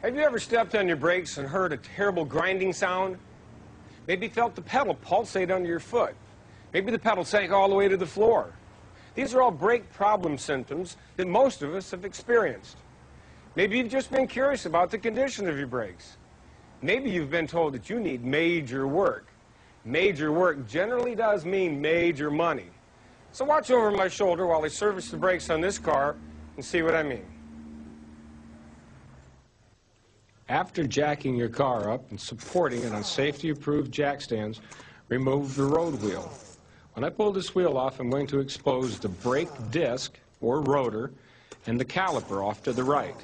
Have you ever stepped on your brakes and heard a terrible grinding sound? Maybe felt the pedal pulsate under your foot. Maybe the pedal sank all the way to the floor. These are all brake problem symptoms that most of us have experienced. Maybe you've just been curious about the condition of your brakes. Maybe you've been told that you need major work. Major work generally does mean major money. So watch over my shoulder while I service the brakes on this car and see what I mean. After jacking your car up and supporting it on safety-approved jack stands, remove the road wheel. When I pull this wheel off, I'm going to expose the brake disc, or rotor, and the caliper off to the right.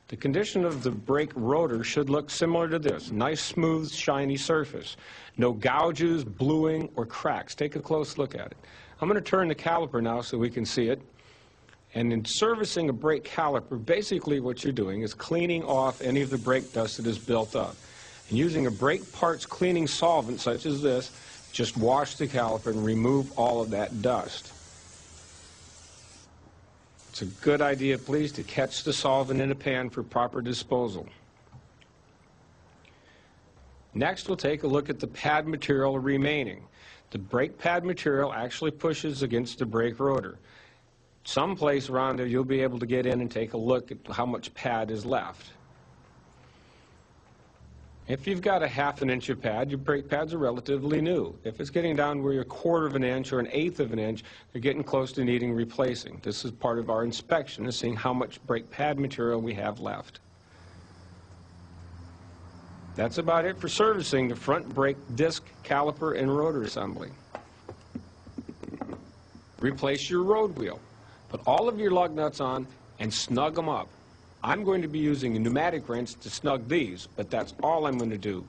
The condition of the brake rotor should look similar to this. Nice, smooth, shiny surface. No gouges, bluing, or cracks. Take a close look at it. I'm going to turn the caliper now so we can see it. And in servicing a brake caliper, basically what you're doing is cleaning off any of the brake dust that is built up. And using a brake parts cleaning solvent such as this, just wash the caliper and remove all of that dust. It's a good idea, please, to catch the solvent in a pan for proper disposal. Next, we'll take a look at the pad material remaining. The brake pad material actually pushes against the brake rotor. Someplace around there you'll be able to get in and take a look at how much pad is left. If you've got a ½ an inch of pad, your brake pads are relatively new. If it's getting down where you're 1/4 of an inch or 1/8 of an inch, they're getting close to needing replacing. This is part of our inspection, is seeing how much brake pad material we have left. That's about it for servicing the front brake disc, caliper, and rotor assembly. Replace your road wheel. Put all of your lug nuts on and snug them up. I'm going to be using a pneumatic wrench to snug these, but that's all I'm going to do.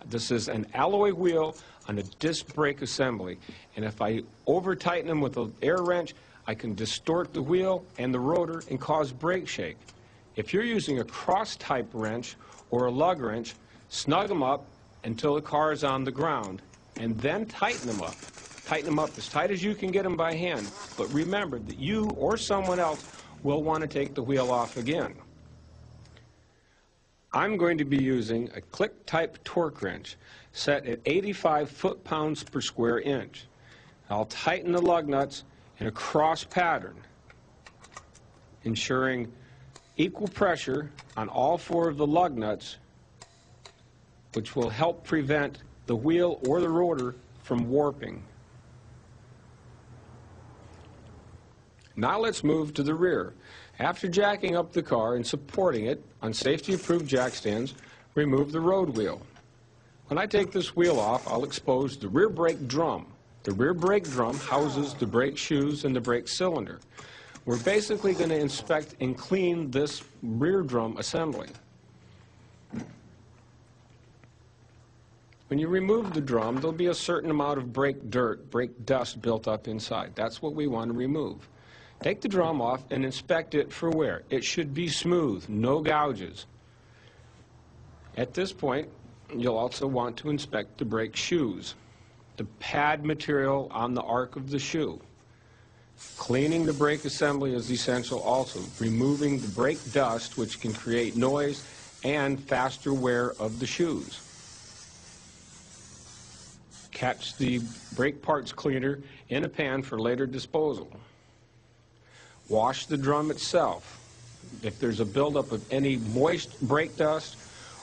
This is an alloy wheel on a disc brake assembly, and if I over-tighten them with an air wrench, I can distort the wheel and the rotor and cause brake shake. If you're using a cross-type wrench or a lug wrench, snug them up until the car is on the ground, and then tighten them up. Tighten them up as tight as you can get them by hand, but remember that you or someone else will want to take the wheel off again. I'm going to be using a click-type torque wrench set at 85 foot-pounds per square inch. I'll tighten the lug nuts in a cross pattern, ensuring equal pressure on all 4 of the lug nuts, which will help prevent the wheel or the rotor from warping. Now let's move to the rear. After jacking up the car and supporting it on safety-approved jack stands, remove the road wheel. When I take this wheel off, I'll expose the rear brake drum. The rear brake drum houses the brake shoes and the brake cylinder. We're basically going to inspect and clean this rear drum assembly. When you remove the drum, there'll be a certain amount of brake dirt, brake dust built up inside. That's what we want to remove. Take the drum off and inspect it for wear. It should be smooth, no gouges. At this point, you'll also want to inspect the brake shoes, the pad material on the arc of the shoe. Cleaning the brake assembly is essential also, removing the brake dust, which can create noise and faster wear of the shoes. Catch the brake parts cleaner in a pan for later disposal. Wash the drum itself. If there's a buildup of any moist brake dust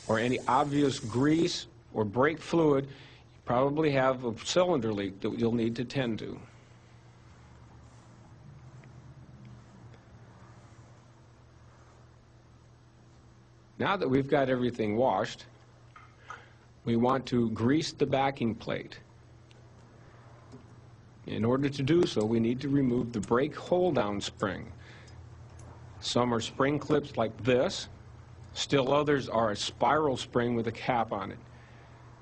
or any obvious grease or brake fluid, you probably have a cylinder leak that you'll need to tend to. Now that we've got everything washed, we want to grease the backing plate. In order to do so, we need to remove the brake hold-down spring. Some are spring clips like this. Still others are a spiral spring with a cap on it.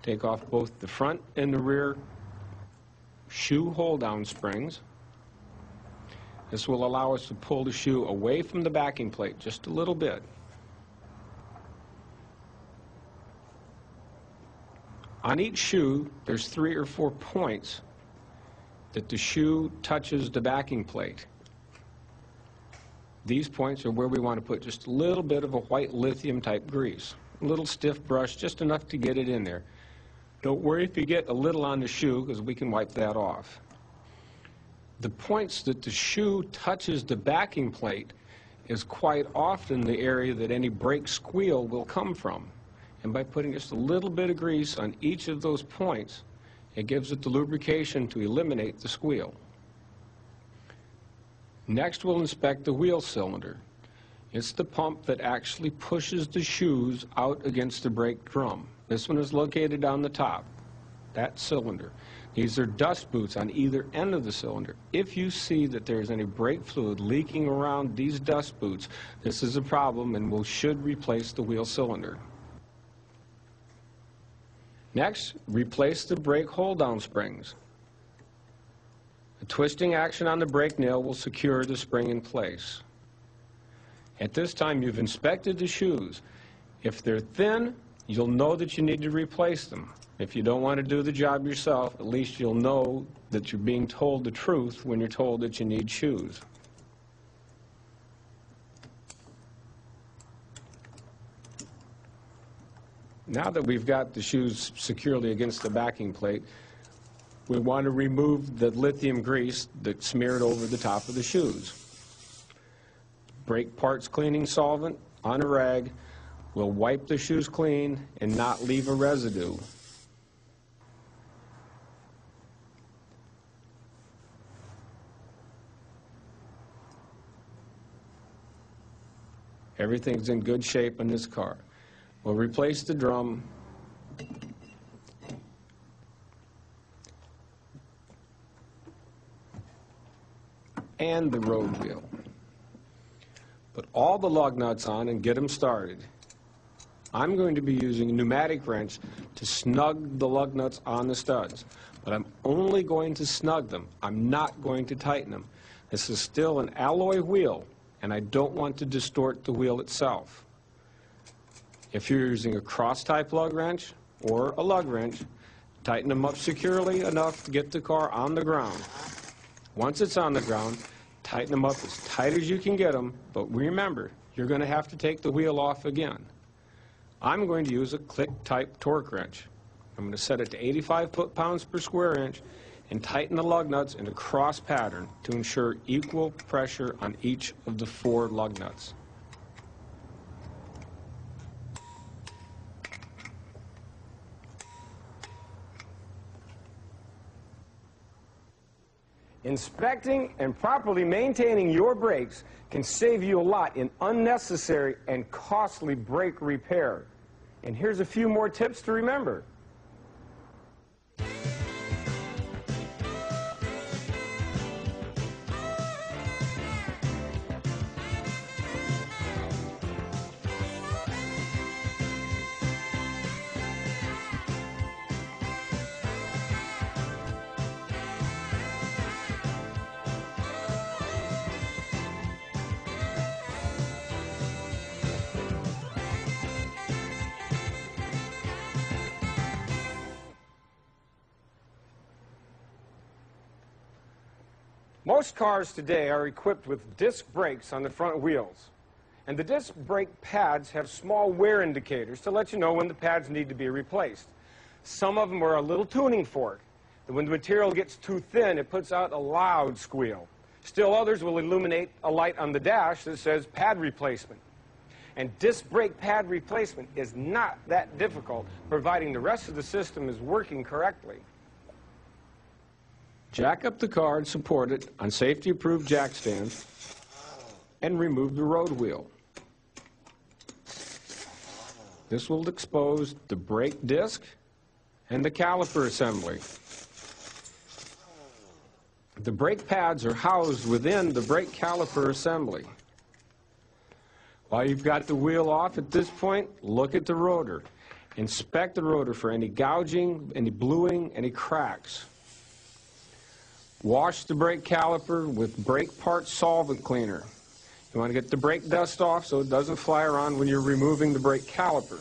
Take off both the front and the rear shoe hold-down springs. This will allow us to pull the shoe away from the backing plate just a little bit. On each shoe, there's 3 or 4 points that the shoe touches the backing plate. These points are where we want to put just a little bit of a white lithium type grease. a little stiff brush, just enough to get it in there. Don't worry if you get a little on the shoe, because we can wipe that off. The points that the shoe touches the backing plate is quite often the area that any brake squeal will come from. And by putting just a little bit of grease on each of those points, it gives it the lubrication to eliminate the squeal. Next, we'll inspect the wheel cylinder. It's the pump that actually pushes the shoes out against the brake drum. This one is located on the top, that cylinder. These are dust boots on either end of the cylinder. If you see that there's any brake fluid leaking around these dust boots, this is a problem and we should replace the wheel cylinder. Next, replace the brake hold-down springs. A twisting action on the brake nail will secure the spring in place. At this time, you've inspected the shoes. If they're thin, you'll know that you need to replace them. If you don't want to do the job yourself, at least you'll know that you're being told the truth when you're told that you need shoes. Now that we've got the shoes securely against the backing plate, we want to remove the lithium grease that's smeared over the top of the shoes. Brake parts cleaning solvent on a rag will wipe the shoes clean and not leave a residue. Everything's in good shape in this car. We'll replace the drum and the road wheel. Put all the lug nuts on and get them started. I'm going to be using a pneumatic wrench to snug the lug nuts on the studs, but I'm only going to snug them. I'm not going to tighten them. This is still an alloy wheel, and I don't want to distort the wheel itself. If you're using a cross-type lug wrench or a lug wrench, tighten them up securely enough to get the car on the ground. Once it's on the ground, tighten them up as tight as you can get them, but remember, you're going to have to take the wheel off again. I'm going to use a click-type torque wrench. I'm going to set it to 85 foot-pounds per square inch and tighten the lug nuts in a cross pattern to ensure equal pressure on each of the 4 lug nuts. Inspecting and properly maintaining your brakes can save you a lot in unnecessary and costly brake repair. And here's a few more tips to remember. Most cars today are equipped with disc brakes on the front wheels. And the disc brake pads have small wear indicators to let you know when the pads need to be replaced. Some of them are a little tuning fork. And when the material gets too thin, it puts out a loud squeal. Still others will illuminate a light on the dash that says pad replacement. And disc brake pad replacement is not that difficult, providing the rest of the system is working correctly. Jack up the car and support it on safety-approved jack stands and remove the road wheel. This will expose the brake disc and the caliper assembly. The brake pads are housed within the brake caliper assembly. While you've got the wheel off at this point, look at the rotor. Inspect the rotor for any gouging, any bluing, any cracks. Wash the brake caliper with brake part solvent cleaner. You want to get the brake dust off so it doesn't fly around when you're removing the brake caliper.